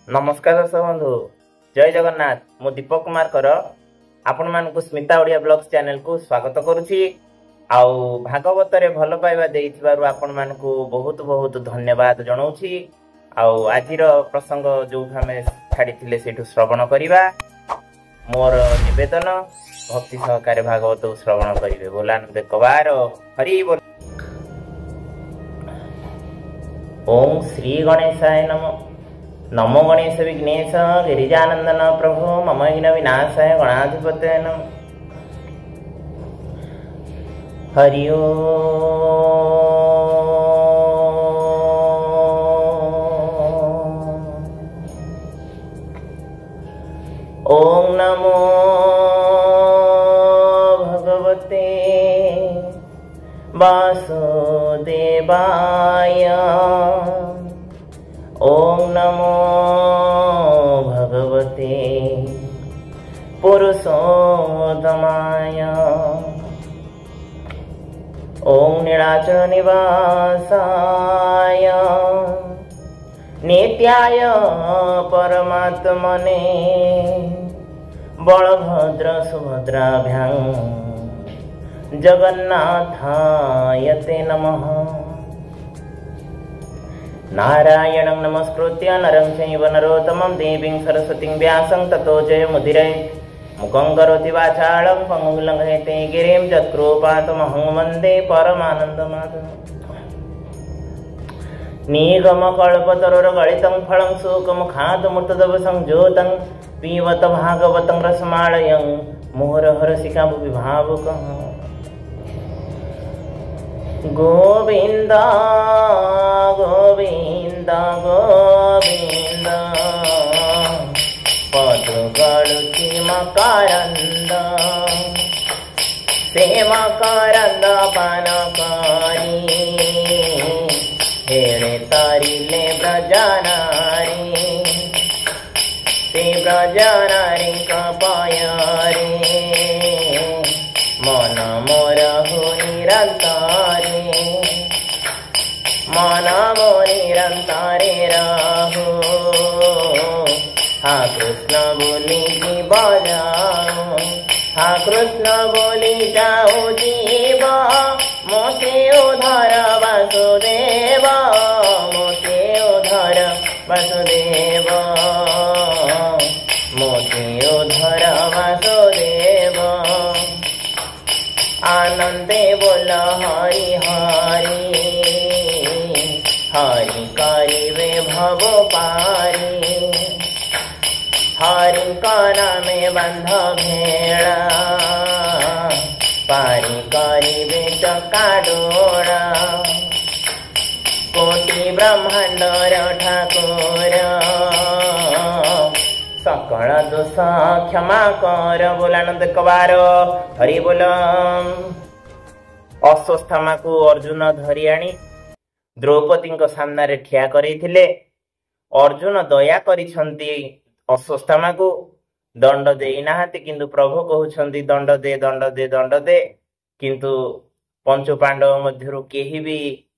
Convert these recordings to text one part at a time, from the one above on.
नमस्कार दर्शक बंधु जय जगन्नाथ मु दीपक कुमार कर आपण मानकु स्मिता ओडिया ब्लॉग्स चैनल को स्वागत करुछि। आउ भागवत रे भल पाइबा देइथिबारु आपण मानकु बहुत बहुत धन्यवाद जणाउछि। आउ आजिर प्रसंग जो हमें छाड़ीथिले सेठु श्रवण करिबा। मोर निवेदन भक्ति सहकारे भागवत श्रवण करिवे। बोलानंद कवार हरि बोल। ओम श्री गणेशाय नमः। नमो गणेश विघ्नेश गिरिजानंदन प्रभु मम विघ्न विनाशाय गणाधिपतये नमः। हरि ओम नमो भगवते वासुदेवाय। ओम नमो भगवते पुरुषोत्तमाय। ओम नीलाचल निवासाय नित्याय परमात्मने बलभद्र सुभद्राभ्यां जगन्नाथाय ते नमः। नारायणं नमस्कृत्य नरं चैव नरोत्तमं देवीं सरस्वतीं व्यासं ततो जयमुदीरयेत्। मुखं करोति वाचालं पङ्गुं लङ्घयते गिरिं यत्कृपातमहं वन्दे परमानन्दमाधवम्। निगमकल्पतरुर्गलितं फलं शुकमुखादमृतदवसंज्योतं पिबत भागवतं रसमालयं मुहुरहर्षिका भुवि भावुकः। गोविंद गोविंद गोविंद पदुगळुचि मकरंद से मकरंद पानकारी हेळे तारिले ब्रजनारी से ब्रजनारी कपायारे मन मोर हो निरंतारे मन मो निरंतारे राहु। हा कृष्ण बोली जी बजाओ हा कृष्ण बोली जाओ जीव मोते उधर वासुदेव मोते उधर वासुदेव मोते उधर वासुदेव। आनंदे बोल हरि हरि हरि करिवे भव पारी हरि नामे बंध भेड़ा पारी करिवे चकाडोड़ा। कोटि ब्रह्मांडर ठाकुर सकल दोष क्षमा कर। बोलानंद कवार हरि बोल। अश्वत्थामा को अर्जुन धरी आनी द्रौपदी सामने रे ठिया करैथिले। अर्जुन दया करिसंती अश्वत्थामा को दंड देई नाहांती किंतु प्रभु कहउछंती दंड दे दंड दे दंड दे। किंतु पंचु पांडव मध्यरु केही भी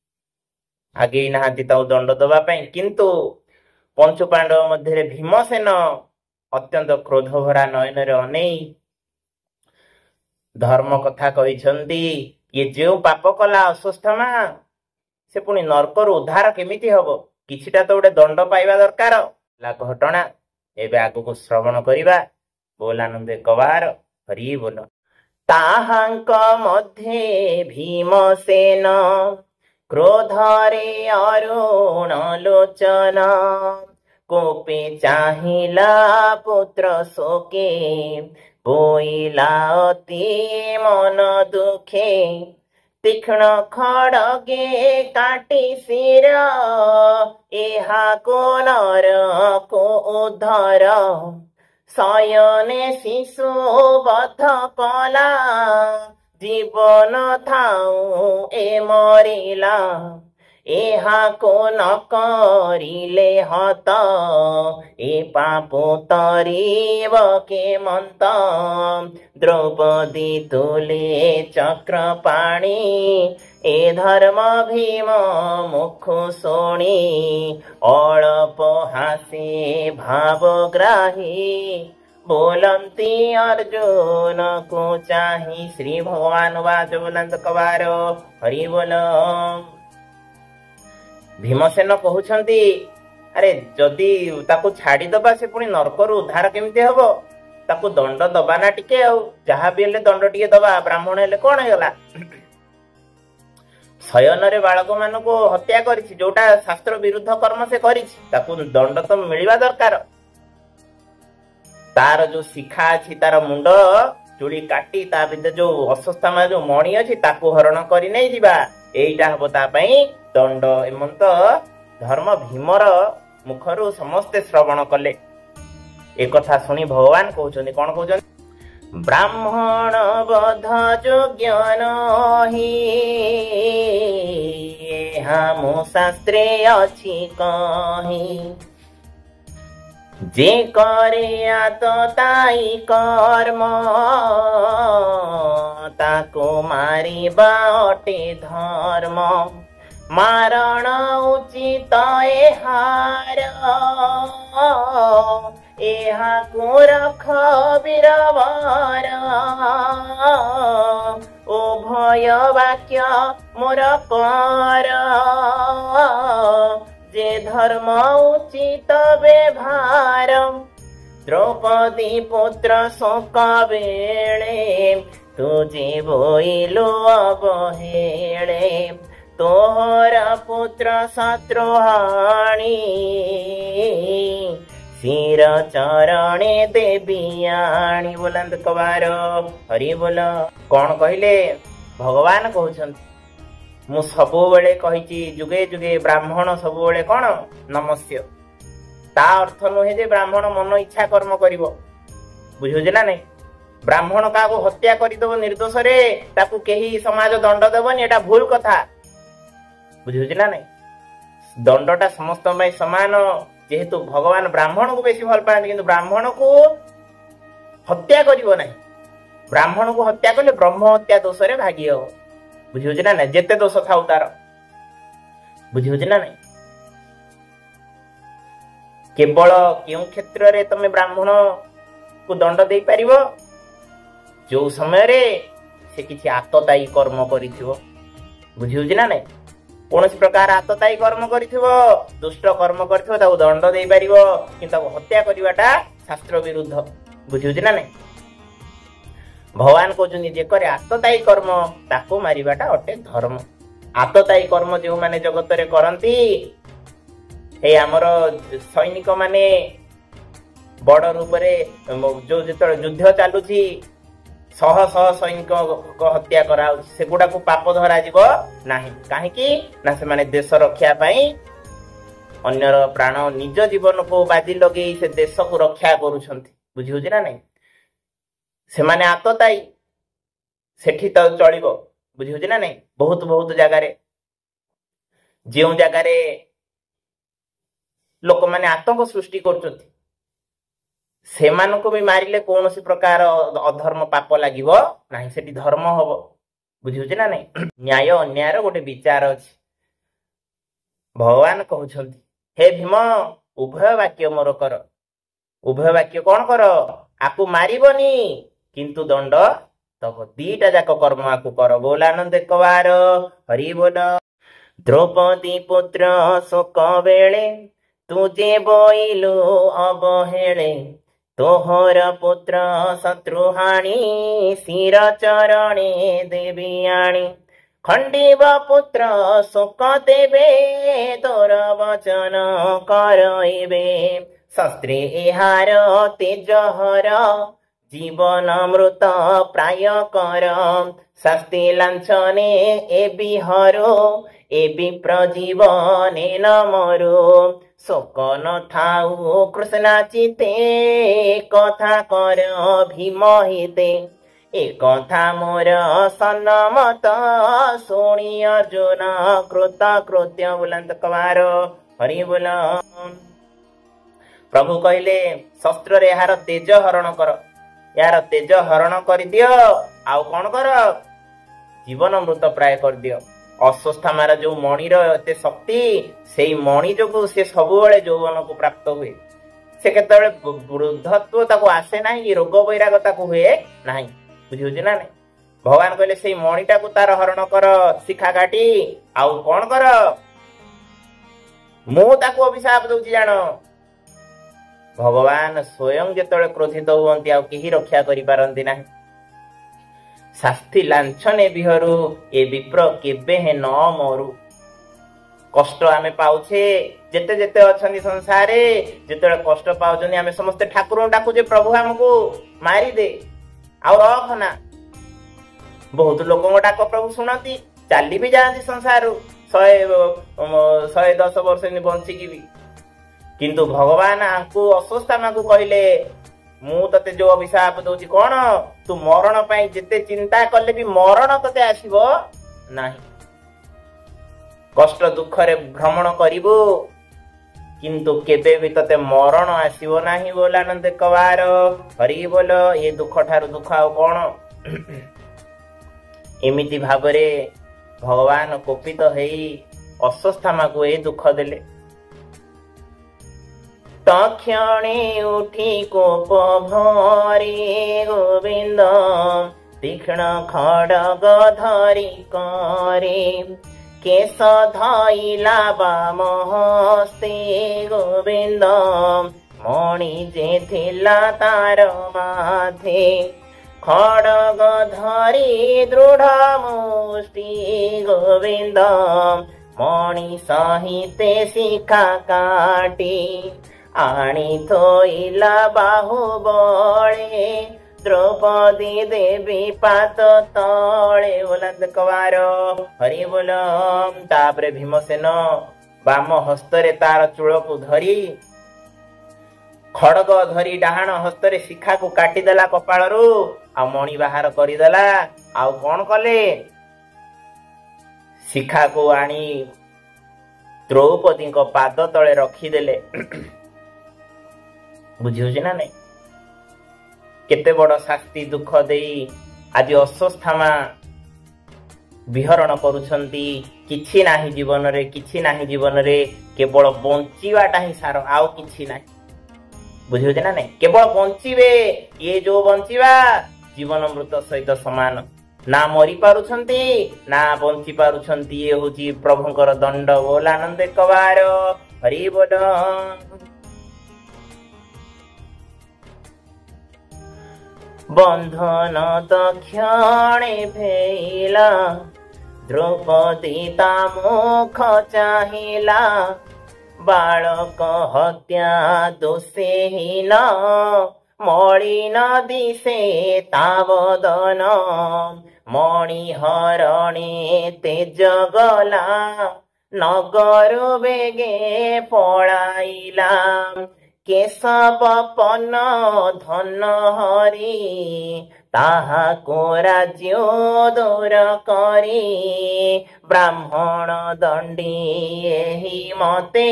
आगे नाहांती ताऊ दंड दबा पई। किंतु पंचु पांडव मध्य भीमसेन अत्यंत क्रोध भरा नयन रे अनै धर्म कथा कहिसंती ये जो पाप कला अश्वत्थामा से पुणी नरकर उद्धार केमिति हबो किछिटा तो गोटे दंड पाइबा दरकार ला घटना एबे आगु श्रवण करिबा। बोलानंद कवार हरि बोल। ताहांक मध्ये भीमसेन क्रोधरे अरुण लोचन कोपे चाहिला पुत्र शोके बोइला अति मन दुखे। तीक्ष्ण खड़गे काटी सिर एहा को नर को उद्धर शयने शिशु बध कला जीवन थाऊ ए मरिला। एहाको न करिले हत ए पापो तरिब के मन्त द्रौपदी तुले चक्र पाणी ए धर्म भीम मुख शोणी अळप हासे भावग्राही बोलती अर्जुन को चाही। श्री भगवान वाच बोलंत कबार हरि बोल। भीमसेन कहउछंती अरे जदि ताकू छाड़ी दबा से पुणी नरकरू उद्धार केमिति हबो ताकू दंड दबा ना टिके आ जहा भी हेले दंड टिके दबा। ब्राह्मण हेले कोन हेगला शयन रे बालक मान को हत्या करिछि जोटा शास्त्र विरुद्ध कर्म से करिछि ताकू दंड तो मिलिबा दरकार। तार जो शिखा अछि तार मुंड चुड़ी काटी ता भितर जो अस्वस्थमा जो मणि अछि ताकू हरण करि नै जिबा एइटा हबो ता पई दंड। एमंत धर्म भीमर मुखरु समस्ते श्रवण कले। एक कथा सुनी भगवान कहउछन्ति कोन कहउछन्ति ब्राह्मण बध योग्य नहि हमो शास्त्रे अछि कहि जे करे आतताई कर्म ताको मारिबा अटे धर्म मारण उचित एहार एहाको रख वीरवर ओ भय वाक्य मोर कर जे धर्म उचित व्यवहार द्रौपदी पुत्र शोक बेळे तुझे बोइलो अवहेळे तोहर पुत्र शत्रुहाणी सिर चरणे देवियाणी। बोलंत कबार हरि बोल। कौन कहले भगवान कहउछन्ति मु सबु बेले कहिछि जुगे जुगे ब्राह्मण सबु बेले कोन नमस्य ता अर्थ नुहे जे ब्राह्मण मन इच्छा कर्म करिवो बुझुजे ना नहीं। ब्राह्मण का को हत्या करिदबो निर्दोष रे ताकू केही समाज दंड देबनी एटा भूल कथा बुझुजे ना नहीं। दंडटा समस्त में समान जेहेतु भगवान ब्राह्मण को बेसी भल पाते किंतु ब्राह्मण को हत्या करिवो नहीं। ब्राह्मण को हत्या कले ब्रह्म हत्या दोष रे भागी हो बुझुजे ना नहीं। जेते दोष थाउ तार बुझुजे ना नहीं। केवल केउ क्षेत्र रे तमे ब्राह्मण को दंड दे पारिबो जो समय रे से किछि आतताई कर्म करिथिबो बुझुजे ना नहीं। कौनसी प्रकार आतताई कर्म करिथिबो दुष्ट कर्म करिथिबो ताको दंड दे पारिबो किंतु हत्या करिवाटा शास्त्र विरुद्ध बुझुजे ना नहीं। भगवान कहउछन्ति जे करे आतताई कर्म ताको मारिबाटा अटे धर्म। आतताई कर्म जो माने जगत रे करंती हे हमर सैनिक माने बड़ रूप रे जो जेतळ युद्ध चालुची शह शह सैनिक को हत्या करा से गुडा को पाप धरा जीवो नाही काहेकि ना से माने देश रक्षा पई अन्यर प्राण निज जीवन को बाजी लगे से देश को रक्षा करूछंती बुझिउजे ना नहीं। से माने आतताई सेठी तो चलिबो बुझिउजे ना नहीं। बहुत बहुत जगह रे जेउ जगह रे लोक माने आतंक सृष्टि करछंती सेमानको भी मारिले कौनसी प्रकार अधर्म पाप लागिबो नाही सेठी धर्म हबो बुझिउजे ना नहीं। न्याय अन्याय रो गोटे विचार अछि। भगवान कहउछंती हे भीम उभय वाक्य मोर कर। उभय वाक्य कोन कर आकु मारिबनी किंतु दंड तब दीटा जाक कर्म आकु कर। बोलानंद कवार हरि बोल। द्रौपदी पुत्र शोक बेळे तुझे बोइलो अवहेळे तोहर पुत्र शत्रुहाणी सिर चरणे देवियाणी खंडीव पुत्र शोक देवे तोर वचन करइबे शस्त्रे एहार तेजहर जीवन मृत प्राय कर शास्ति लांछने ए बिहरो ए विप्र जीवने न मरो शोक न थाऊ कृष्णा चिते कथा कर भीम हिते ए कथा मोर सन्मत शुणी अर्जुन कृत कृत्य बुलंद कवार हरि बोल। प्रभु कहले शस्त्र रे यार तेज हरण कर, यार तेज हरण कर दियो, आउ कौन कर जीवन मृत प्राय कर दियो। अश्वत्थामार जो मणिर एते शक्ति से मणि जो से सब यौवन को प्राप्त हुए, से केतबेले वृद्धत्व ताको आसे नाही, रोग वैराग ताको हुए नाही। बुझी ना नहीं? भगवान कहले से मणिटा को तार हरण कर शिखा काटी, आउ कौन कर मु ताको अभिशाप दउची जान। भगवान स्वयं जेतबेले क्रोधित हुअन्ति आउ केही रक्षा करि पारन्ति नाही। शास्ति लांछने बिहरु ए विप्र केबे हे न मरु। कष्ट आमे पाउछे जेते जेते अछन्ति संसारे, जेतबेले कष्ट पाउछन्ति आमे समस्त ठाकुर डाकुजे प्रभु हमको मारी दे आउ रखना। बहुत लोक डाक प्रभु शुणती चाली भी जाती संसार 110 वर्ष बंचिकी भी, किंतु भगवान आंकु अश्वत्थामा को कहले मु तते जो अभिशाप दउची कौन, तू मरण पाई जेते चिंता कले भी मरण तते आसीबो नाही। कष्ट दुख रे भ्रमण करिबो किंतु केबे भी तते मरण आसीबो नाही बोलानंद कवार हरि बोल। ये दुख ठारू दुख आउ कौन। एमिति भाबरे भगवान कोपित हेई अश्वत्थामा को ए दुख देले। तक्षणे उठी कोप भरी गोविंद तीक्ष्ण खड्ग धरी करे, केश धइला बाम हस्ते गोविंद मणि जे थिला तार माथे, खड्ग धरी दृढ़ मुष्टि गोविंद मणि सहिते शिखा काटी, आनी थोइला बाहु बळे द्रौपदी देवी पात तळे बोलंद कवार हरि बोल। तापरे भीमसेन बाम हस्तरे तार चूल को धरी, खड़ग धरी डाहाण हस्तरे शिखा को काटिदेला कपाळरू, आ मणि बाहर करिदेला। आउ कौन कले शिखा को आनी द्रौपदी को पाद तले रखिदेले। बुझी ना नहीं? केते बड़ शास्ति दुख देई आज अश्वत्थामा विहरण करुछंती। किछि नाही जीवन रे, किछि नाही जीवन रे, केवल बंचीवाटा ही सार, आउ किछि नाही। बुझी ना नहीं? केवल बंचीबे, ये जो बंचीबा जीवन मृत सहित समान। ना मरी पारुछंती ना बंची पारुछंती, ये होची प्रभुंकर दंड बोल आनंद कवार हरि बोल। बंधन दक्षिणे भेला द्रौपदी ता मुख चाहिला, बालक हत्या दोषेहीन मलिन दिशे तावदन, मणि हरणे तेज गला नगर बेगे पळाइला, केशव पन धन हरि ताहाको राज्य दूर करी, ब्राह्मण दंडी एहि मते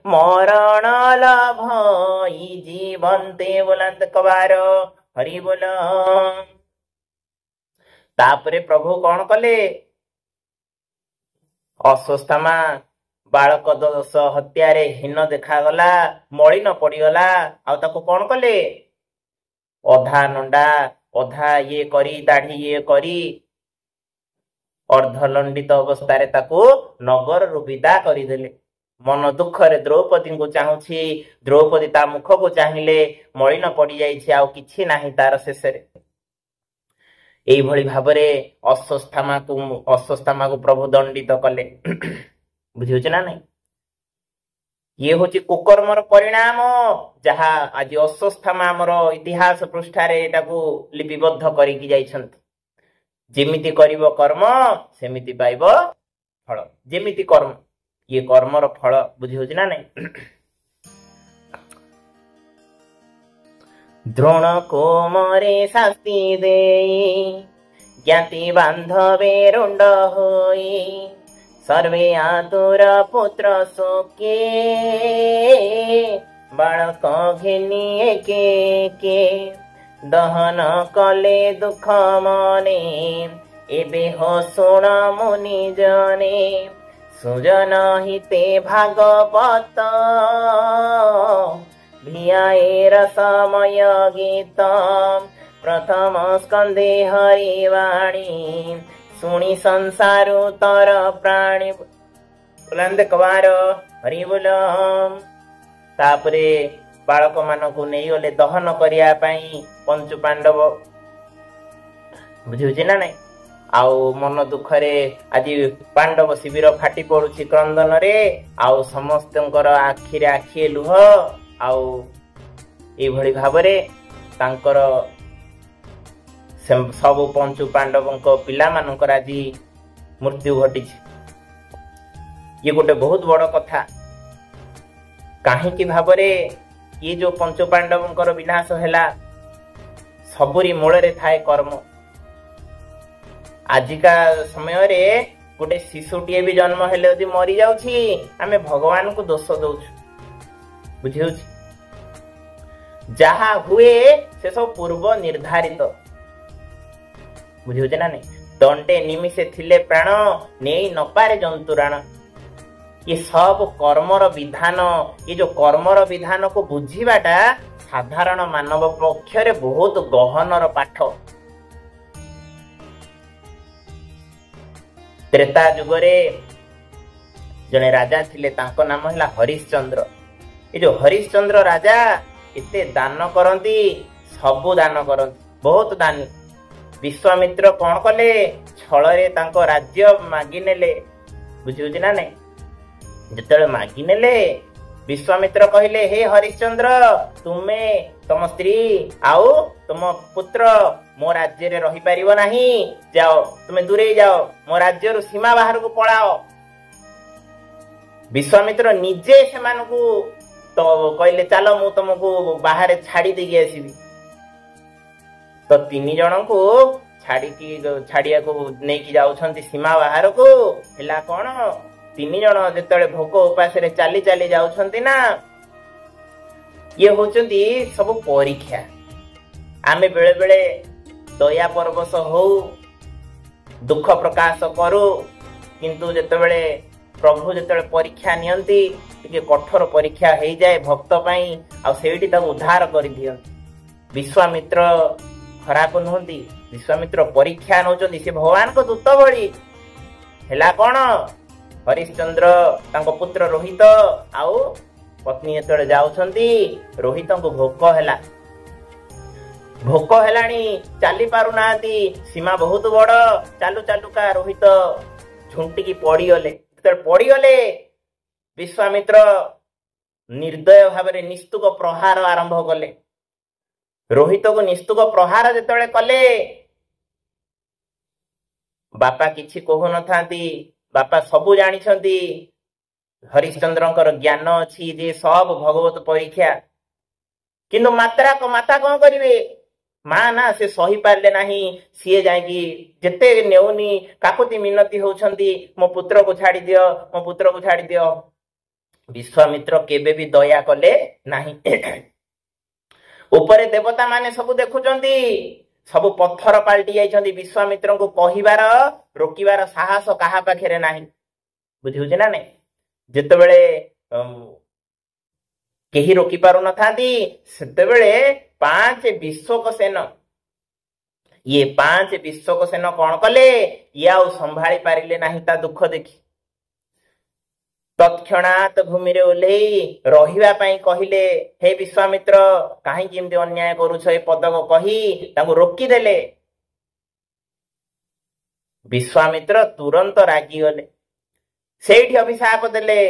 मरण लाभ जीवंते बोलंत कवार हरि बोल। तापरे प्रभु कौन कले? अश्वत्थामा बालक दोष हत्यारे हीन देखागला, मलिन पड़ीगला। आउ ताको कौन कले? अधा नंडा अधा ये करी दाढ़ी ये करी अर्धलंडित अवस्था ताको नगर रु विदा करिदेले। मन दुख रे द्रौपदी को चाहूछि, द्रौपदी ता मुख को चाहिए मलिन पड़ी जाइछि, आउ किछि नाही तार शेष रे। एई भली भाबरे अश्वत्थामा को प्रभु दंडित कले। बुझी ना नहीं? ये होची कुकर्मर परिणाम, जहा आज अश्वत्थामा आमर इतिहास पृष्ठारे एटाकू लिपिबद्ध करिकी जाइछन्ति। जेमिति करिवो कर्म सेमिति पाइबो फल। जेमिति कर्म, ये कर्मर फल। बुझी ना नहीं? द्रोण को मरे शास्ति देई ज्ञाति बांधवे रुंड होई सर्वे आतुर पुत्र शोके बालक घिनी एके दहन कले दुख मने एबे हो शुण मुनि जने सुजन हिते भागवत भियाएर समय गीत प्रथम स्कंदे हरिवाणी सुनी संसारु तर प्राणी बुलंद कवार हरि बोल। तापरे बालक मानकु नहीं गले दहन करिया पई पंचु पांडव बुझुछि ना नहीं आउ मन दुखरे आज पांडव शिविर फाटी पड़ुछि क्रंदन रे आउ समस्तंकर आखिरे आखिए लुह आउ ए भली भाबरे तांकर सब पंचु पांडवों पिला मानकर आज मृत्यु घटी। ये गोटे बहुत बड़ कथा कहीं भावरे ये जो पंचु पांडवों विनाश है सबुरी मूल रे थाए कर्म। आजिका समय रे गोटे शिशुटीए भी जन्म हेले यदि मरी जाउछि आमे भगवान को दोष दउछु बुझिउछि जहा हुए से सब पूर्व निर्धारित बुझे ना नहीं दंडे निमिषे थिले प्राण नहीं न पारे जंतुराण। ये सब कर्मर विधान ये जो कर्मर विधान को बुझीबाटा साधारण मानव पक्षरे बहुत गहनर पाठ। त्रेता जुगरे जने राजा थिले तांको नाम हैला हरिश्चंद्र। ये जो हरिश्चंद्र राजा इते दान करती सबु दान करती बहुत दानी। विश्वामित्र कौन कले छलरे तांको राज्य मागी नेले बुझुछि ना नहीं जतले मागी नेले विश्वामित्र कहिले हे हरिश्चंद्र तुमे तम स्त्री आउ तुम पुत्र मो राज्य रे रही परिबो नाही जाओ तुमे दूरे जाओ मो राज्य रु सीमा बाहर को पळाओ। विश्वामित्र निजे सेमानकु तो कहले चलो मु तुमको बाहर छाड़ी देगी आसीबी तो तीन जन को छाड़िया को नहीं जाउछंती सीमा बाहर को हेला कौन तीन जन जेतले भोक उपास रे चाली चाली जाउछंती ना ये होचंती सब परीक्षा। आमे बेले बेले दया परवश हो दुख प्रकाश करू किंतु जेतेबेले प्रभु जेतेबेले परीक्षा नियंती टिके कठोर परीक्षा हो जाए भक्त पाई आ सेठी ताको उद्धार कर दियंती। विश्वामित्र खराब नुहंती विश्वामित्र परीक्षा नौचंती से भगवान को दूत भली हेला कौन हरिश्चंद्र तांको पुत्र रोहित आउ पत्नी जेतले जाउछंती रोहित को भोक हैला भोक हेलानी चाली पारु नांती सीमा बहुत बड़ चालू चालू का रोहित झुंटी की पड़ी गले पड़ी गले विश्वामित्र निर्दय भाव निस्तुक प्रहार आरंभ कले। रोहित को निस्तुक प्रहार जेतले कले बापा किछि कहु न थांती बापा सबु जानिछंती हरिश्चंद्रंकर ज्ञान अछि जे सब भगवत परीक्षा किंतु मात्रा को माता कौन करिवे मां ना से सही पारले नाही सीए जायकी जेते नेउनी काकुति मिनती होछंती मो पुत्र को छाड़ी दियो मो पुत्र को छाड़ी दियो। विश्वामित्र केबे भी दया कले नाही। ऊपर देवता माने सब देखुचंती सब पत्थर पाल्टी जाइछंती विश्वामित्र को कहिबार रोकिबार साहस काहा पाखरे नाही बुझिउछ ना नहीं जेतेबेले केही रोकी पारु न थांती सेतेबेले 5 विश्वक सेन ये 5 विश्वक सेन कौन कले ये आउ संभाली पारिले नाही ता दुख देखी तत्क्षणात भूमि रे ओल्हेई रहिबा पई कहिले हे विश्वामित्र काहे किमते अन्याय करूछ ए पदक कही ताको रोकी देले। विश्वामित्र तुरंत रागी गले सेठी अभिशाप देले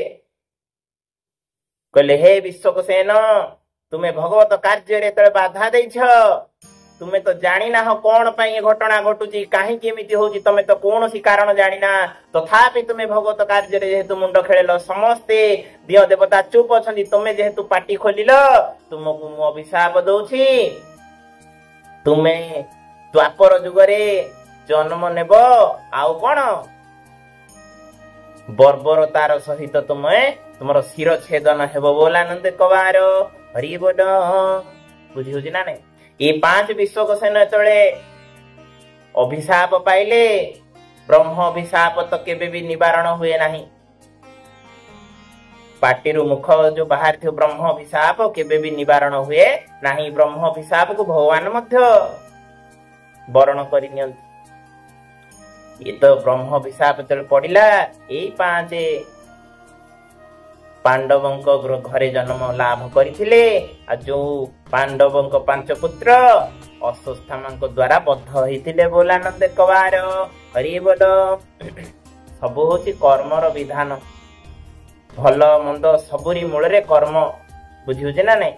कहले हे विश्वकसेन तुम्हें भगवत कार्य रे तळे बाधा देछ तुमे तो जानी ना हो कौन पाई ये घटना घटुची काहे केमिति होची तमे तो कोनोसी कारण जानी ना तथापि तुमे भगवत कार्य रे जेहेतु मुंड खेलेलो समस्ते दियो देवता चुप अछंती तुमे जेहेतु पाटी खोलिलो तुमको मु अभिशाप दउछि ତୁମେ ଦ୍ୱାପର ଯୁଗରେ ଜନ୍ମ ନେବ ଆଉ କଣ ବର୍ବରତାର ସହିତ ତୁମର ଶିର ଛେଦନ ହେବ ବୋଲାନନ୍ଦ କବାର ହରି ବୋଲ। ବୁଝି ହଉଛି ନା ନାଇଁ? ଏଇ 5 ବିଶ୍ୱକସେନ ଯେତେବେଳେ ଅଭିଶାପ ପାଇଲେ, ବ୍ରହ୍ମ ଅଭିଶାପ ତ କେବେ ବି ନିବାରଣ ହୁଏ ନାହିଁ। ପାଟିରୁ ମୁଖ ଯୋଉ ବାହାରିଥିବ ବ୍ରହ୍ମ ଅଭିଶାପ କେବେ ବି ନିବାରଣ ହୁଏ ନାହିଁ। ବ୍ରହ୍ମ ଅଭିଶାପକୁ ଭଗବାନ ମଧ୍ୟ ବରଣ କରିନିଅନ୍ତି। ଇଏ ତ ବ୍ରହ୍ମ ଅଭିଶାପ ଯେତେବେଳେ ପଡିଲା, ଏଇ 5 ପାଣ୍ଡବଙ୍କ ଘରେ ଜନ୍ମ ଲାଭ କରିଥିଲେ। ଆଉ ଯୋଉ ପାଣ୍ଡବଙ୍କ 5 ପୁତ୍ର ଅଶ୍ୱତ୍ଥାମାଙ୍କ ଦ୍ଵାରା ବଦ୍ଧ ହେଇଥିଲେ ବୋଲାନନ୍ଦ କବାର ହରି ବୋଲ। ସବୁ ହଉଛି କର୍ମର ବିଧାନ। ଭଲ ମନ୍ଦ ସବୁରି ମୂଳରେ କର୍ମ। ବୁଝି ହଉଛି ନା ନାଇଁ?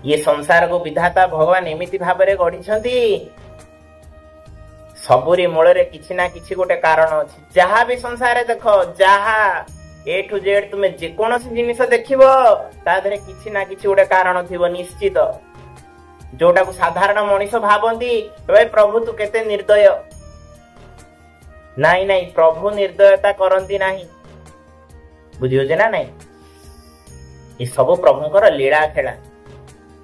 ଇଏ ସଂସାରକୁ ବିଧାତା ଭଗବାନ ଏମିତି ଭାବରେ ଗଢିଛନ୍ତି, ସବୁରି ମୂଳରେ କିଛି ନା କିଛି ଗୋଟେ କାରଣ ଅଛି। ଯାହା ବି ସଂସାରରେ ଦେଖ, ଯାହା A to Z ତୁମେ ଯେକୌଣସି ଜିନିଷ ଦେଖିବ ତା ଦେହରେ କିଛି ନା କିଛି ଗୋଟେ କାରଣ ଥିବ ନିଶ୍ଚିତ। ଯୋଉଟାକୁ ସାଧାରଣ ମଣିଷ ଭାବନ୍ତି ପ୍ରଭୁ ତୁ କେତେ ନିର୍ଦ୍ଦୟ। ନାଇଁ ନାଇଁ, ପ୍ରଭୁ ନିର୍ଦ୍ଦୟତା କରନ୍ତି ନାହିଁ। ବୁଝିହଉଛି ନା ନାଇଁ? ଏ ସବୁ ପ୍ରଭୁଙ୍କର ଲୀଳା ଖେଳା।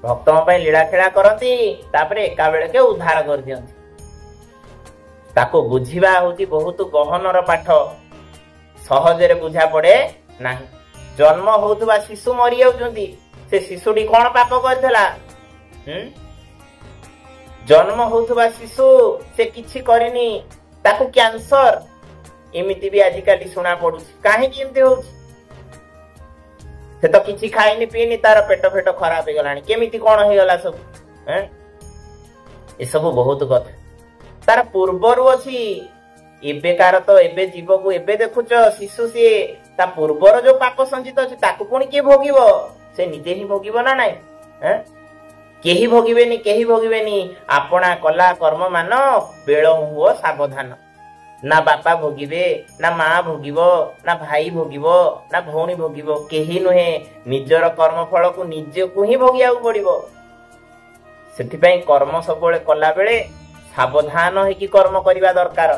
ଭକ୍ତଙ୍କ ପାଇଁ ଲୀଳା ଖେଳା କରନ୍ତି, ତାପରେ ଏକା ବେଳକେ ଉଦ୍ଧାର କରିଦିଅନ୍ତି। ତାକୁ ବୁଝିବା ହଉଛି ବହୁତ ଗହନର ପାଠ, ସହଜରେ ବୁଝା ପଡେ ନାହିଁ। ଜନ୍ମ ହଉଥିବା ଶିଶୁ ମରି ଯାଉଛନ୍ତି, ସେ ଶିଶୁଟି କଣ ପାପ କରିଥିଲା? ଜନ୍ମ ହଉଥିବା ଶିଶୁ ସେ କିଛି କରିନି, ତାକୁ କ୍ୟାନ୍ସର ଏମିତି ବି ଆଜିକାଲି ଶୁଣା ପଡୁଛି। କାହିଁକି ଏମିତି ହଉଛି? ସେ ତ କିଛି ଖାଇନି ପିଇନି, ତାର ପେଟ ଖରାପ ହେଇଗଲାଣି, କେମିତି କଣ ହେଇଗଲା ସବୁ? ଏସବୁ ବହୁତ କଥା ତାର ପୂର୍ବରୁ ଅଛି। ଏବେକାର ତ ଏବେ ଜୀବକୁ ଏବେ ଦେଖୁଛ ଶିଶୁ, ସିଏ ତା ପୂର୍ବର ଯୋଉ ପାପ ସଞ୍ଚିତ ଅଛି ତାକୁ ପୁଣି କିଏ ଭୋଗିବ? ସେ ନିଜେ ହିଁ ଭୋଗିବ ନା ନାଇଁ? କେହି ଭୋଗିବେନି, କେହି ଭୋଗିବେନି। ଆପଣା କଲା କର୍ମ ମାନ ବେଳ ହୁଅ ସାବଧାନ। ନା ବାପା ଭୋଗିବେ, ନା ମା ଭୋଗିବ, ନା ଭାଇ ଭୋଗିବ, ନା ଭଉଣୀ ଭୋଗିବ, କେହି ନୁହେଁ। ନିଜର କର୍ମ ଫଳକୁ ନିଜକୁ ହିଁ ଭୋଗିବାକୁ ପଡିବ। ସେଥିପାଇଁ କର୍ମ ସବୁବେଳେ କଲା ବେଳେ ସାବଧାନ ହେଇକି କର୍ମ କରିବା ଦରକାର।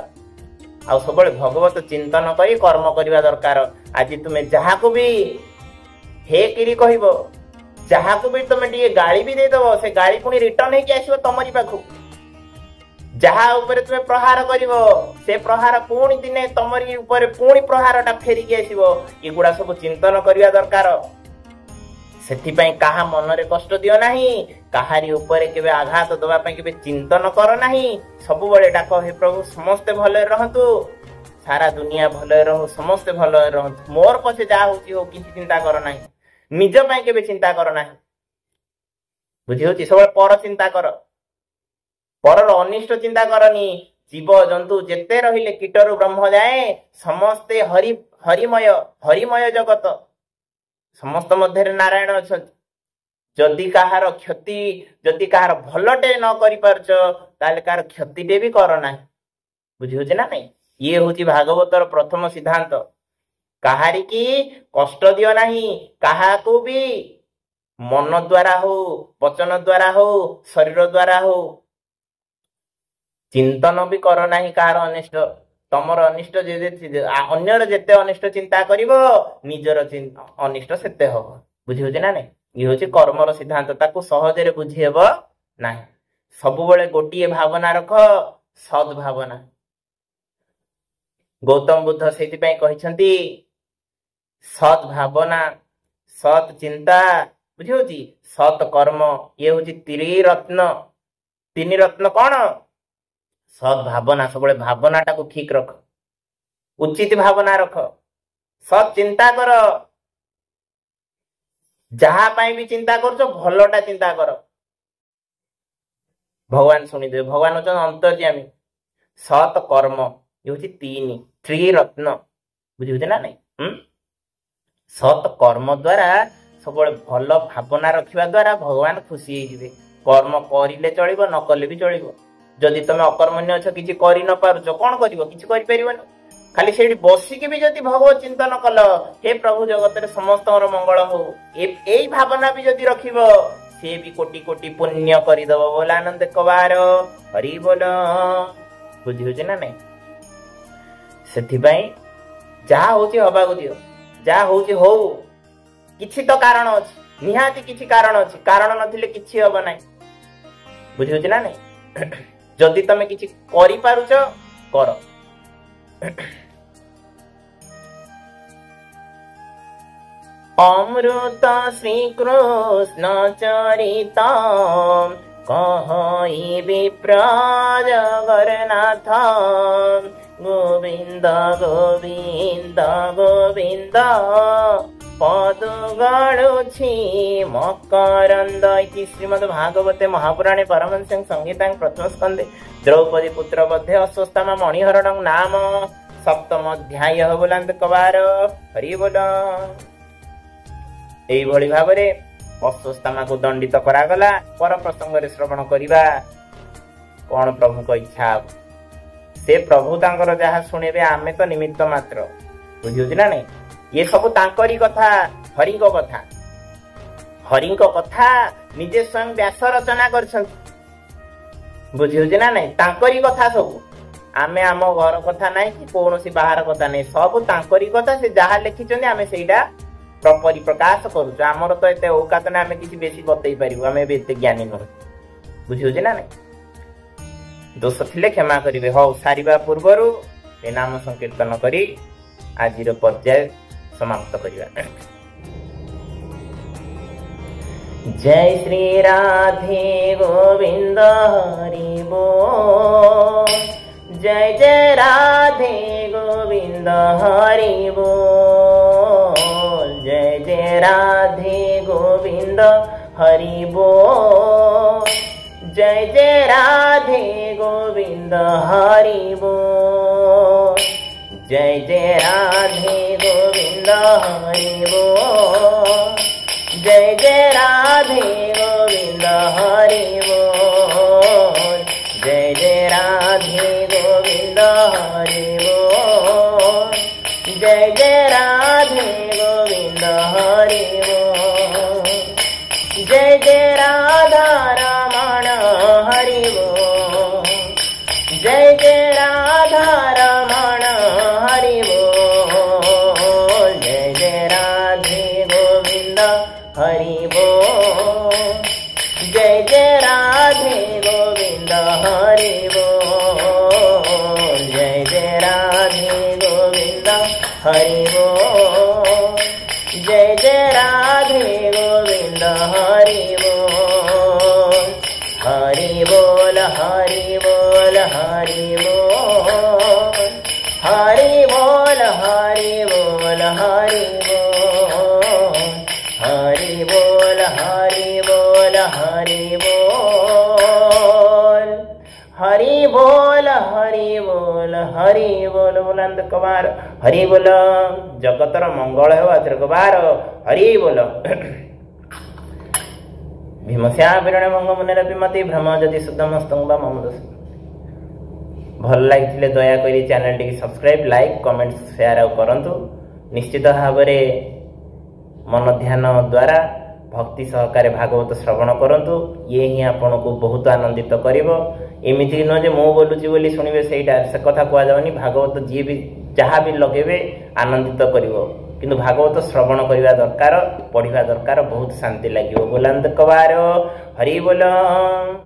ଆଉ ସବୁବେଳେ ଭଗବତ ଚିନ୍ତନ କରି କର୍ମ କରିବା ଦରକାର। ଆଜି ତୁମେ ଯାହାକୁ ବି ହେ କିରି କହିବ, ଯାହାକୁ ବି ତମେ ଟିକେ ଗାଳି ବି ଦେଇଦବ, ସେ ଗାଳି ପୁଣି ରିଟର୍ନ ହେଇକି ଆସିବ ତମରି ପାଖକୁ। ଯାହା ଉପରେ ତୁମେ ପ୍ରହାର କରିବ, ସେ ପ୍ରହାର ପୁଣି ଦିନେ ତମରି ଉପରେ ପୁଣି ପ୍ରହାରଟା ଫେରିକି ଆସିବ। ଏଗୁଡା ସବୁ ଚିନ୍ତନ କରିବା ଦରକାର। ସେଥିପାଇଁ କାହା ମନରେ କଷ୍ଟ ଦିଅ ନାହିଁ, କାହାରି ଉପରେ କେବେ ଆଘାତ ଦେବା ପାଇଁ କେବେ ଚିନ୍ତନ କର ନାହିଁ। ସବୁବେଳେ ଡାକ, ହେ ପ୍ରଭୁ ସମସ୍ତେ ଭଲରେ ରହନ୍ତୁ, ସାରା ଦୁନିଆ ଭଲରେ ରହୁ, ସମସ୍ତେ ଭଲରେ ରହନ୍ତୁ। ମୋର ପଛେ ଯାହା ହଉଛି ହଉ, କିଛି ଚିନ୍ତା କର ନାହିଁ। ନିଜ ପାଇଁ କେବେ ଚିନ୍ତା କର ନାହିଁ। ବୁଝି ହଉଛି? ସବୁବେଳେ ପର ଚିନ୍ତା କର, ପରର ଅନିଷ୍ଟ ଚିନ୍ତା କରନି। ଜୀବ ଜନ୍ତୁ ଯେତେ ରହିଲେ କୀଟରୁ ବ୍ରହ୍ମ ଯାଏ ସମସ୍ତେ ହରିମୟ ଜଗତ। ସମସ୍ତ ମଧ୍ୟରେ ନାରାୟଣ ଅଛନ୍ତି। ଯଦି କାହାର କ୍ଷତି, ଯଦି କାହାର ଭଲଟେ ନ କରିପାରୁଛ, ତାହେଲେ କାହାର କ୍ଷତିଟେ ବି କର ନାହିଁ। ବୁଝି ହଉଛି ନା ନାଇଁ? ଇଏ ହଉଛି ଭାଗବତର ପ୍ରଥମ ସିଦ୍ଧାନ୍ତ। କାହାରିକି କଷ୍ଟ ଦିଅ ନାହିଁ, କାହାକୁ ବି ମନ ଦ୍ଵାରା ହଉ, ବଚନ ଦ୍ଵାରା ହଉ, ଶରୀର ଦ୍ଵାରା ହଉ ଚିନ୍ତନ ବି କର ନାହିଁ କାହାର ଅନିଷ୍ଟ। ତମର ଅନିଷ୍ଟ ଅନ୍ୟର ଯେତେ ଅନିଷ୍ଟ ଚିନ୍ତା କରିବ, ନିଜର ଅନିଷ୍ଟ ସେତେ ହବ। ବୁଝି ହଉଛି ନା ନାଇଁ? ଇଏ ହଉଛି କର୍ମର ସିଦ୍ଧାନ୍ତ, ତାକୁ ସହଜରେ ବୁଝି ହେବ ନାହିଁ। ସବୁବେଳେ ଗୋଟିଏ ଭାବନା ରଖ, ସଦ୍ ଭାବନା। ଗୌତମ ବୁଦ୍ଧ ସେଇଥିପାଇଁ କହିଛନ୍ତି ସତ୍ ଭାବନା, ସତ୍ ଚିନ୍ତା, ବୁଝି ହଉଛି, ସତ୍ କର୍ମ। ଇଏ ହଉଛି ତ୍ରିରତ୍ନ। 3 ରତ୍ନ କଣ? ସତ୍ ଭାବନା। ସବୁବେଳେ ଭାବନାଟାକୁ ଠିକ ରଖ, ଉଚିତ ଭାବନା ରଖ, ସତ୍ ଚିନ୍ତା କର। ଯାହା ପାଇଁ ବି ଚିନ୍ତା କରୁଛ ଭଲଟା ଚିନ୍ତା କର, ଭଗବାନ ଶୁଣିଦେବେ। ଭଗବାନ ହଉଛନ୍ତି ଅନ୍ତର୍ଯ୍ୟାମୀ। ସତ୍ କର୍ମ, ଇଏ ହଉଛି 3 ତ୍ରିରତ୍ନ। ବୁଝି ହଉଛି ନା ନାଇଁ? ସତ୍ କର୍ମ ଦ୍ଵାରା ସବୁବେଳେ ଭଲ ଭାବନା ରଖିବା ଦ୍ଵାରା ଭଗବାନ ଖୁସି ହେଇଯିବେ। କର୍ମ କରିଲେ ଚଳିବ, ନ କଲେ ବି ଚଳିବ। ଯଦି ତମେ ଅକର୍ମଣ୍ୟ ଅଛ, କିଛି କରି ନ ପାରୁଛ, କଣ କରିବ? କିଛି କରିପାରିବନି। ଖାଲି ସେଇଠି ବସିକି ବି ଯଦି ଭଗବତ ଚିନ୍ତନ କଲ, ହେ ପ୍ରଭୁ ଜଗତରେ ସମସ୍ତଙ୍କର ମଙ୍ଗଳ ହଉ, ଏଇ ଭାବନା ବି ଯଦି ରଖିବ, से भी कोटि कोटि पुण्य करदब बोला आनंद कबार हरि बोल बुझी ना नहीं से जहा हूँ हवा दियो जहा हूँ हो किछि तो कारण अच्छी निहाती किछि कारण अच्छी कारण नथिले किछि हब ना बुझी ना नहीं जदि तमे किछि करि पारुछ कर अमृत श्री कृष्ण चरित कहि विप्र जगन्नाथ गोविंद गोविंद गोविंद पदु गणुछि मकरंद इति श्रीमद्भागवते महापुराणे परमहंस्यां संहितां प्रथम स्कंदे द्रौपदी पुत्र मध्ये अश्वत्थामा मणिहरणं नाम सप्तम अध्याय बोलांत कबार हरि बोल एई भली भाबरे अश्वत्थामा को दंडित करागला पर प्रसंग रे श्रवण करिबा कोन प्रभु को इच्छा से प्रभु तांकर जहा सुनेबे आमे तो निमित्त मात्र बुझियो ना नहीं ये सब तांकरी कथा हरि को कथा निजे स्वयं व्यास रचना कर बुझियो ना नहीं तांकरी कथा सब आमे आम घर कथा नहीं कि कौन सी बाहर कथा नहीं सब तांकरी कथा से जहाँ लिखिं आम से परिप्रकाश करुच आमर तो एत औकात ना आम किसी बेसी बतई पारू आम एत ज्ञानी नुह बुझियो ना नहीं दोष थिले क्षमा करेंगे हौ सारिबा पूर्वर ए नाम संकीर्तन करी आजिर पर्याय समाप्त करिबा जय श्री राधे गोविंद हरि बोल जय जय राधे गोविंद हरि बोल जय जय राधे गोविंद हरि बोल जय जय राधे गोविंद हरि बोल जय जय राधे गोविंद हरि बोल जय जय राधे गोविंद हरि बोल जय जय राधे गोविंद हरि बोल जय जय राधे गोविंद हरि बोल जय जय राधा रमण हरि बोल जय जय राधा रमण हरि बोल जय जय राधे गोविंद हरि बोल जय जय राधे गोविंद हरि बोल जय जय राधे गोविंद हरि बोल जय जय राधे गोविंद हरि बोल हरि बोल हरि बोल हरि बोल हरि बोल हरि बोल हरि बोल हरि बोल हरि बोल हरि बोल हरि बोल हरि बोल हरि बोल बुलंद कबार हरि बोल जगतर मंगल हो आतिर कबार हरि बोल भीमस्या विरणे भंग मुनेर विमति भ्रम जदि शुद्धमस्तंग बा मम दोष भल लागिथिले दया करी channel T subscribe like comment share करंतु निश्चित भाव मन ध्यान द्वारा भक्ति सहकारे भागवत श्रवण करंतु ये ही आपन को बहुत आनंदित करिवो एमिति न जे मो बोलुची बोली सुनिबे सेटा से कथा कुआ जावनी भागवत जी भी जहाँ भी लगेबे आनंदित करिवो किंतु भागवत श्रवण करिवा दरकार पढ़िवा दरकार बहुत शांति लागिवो बोलांत कबार हरि बोल।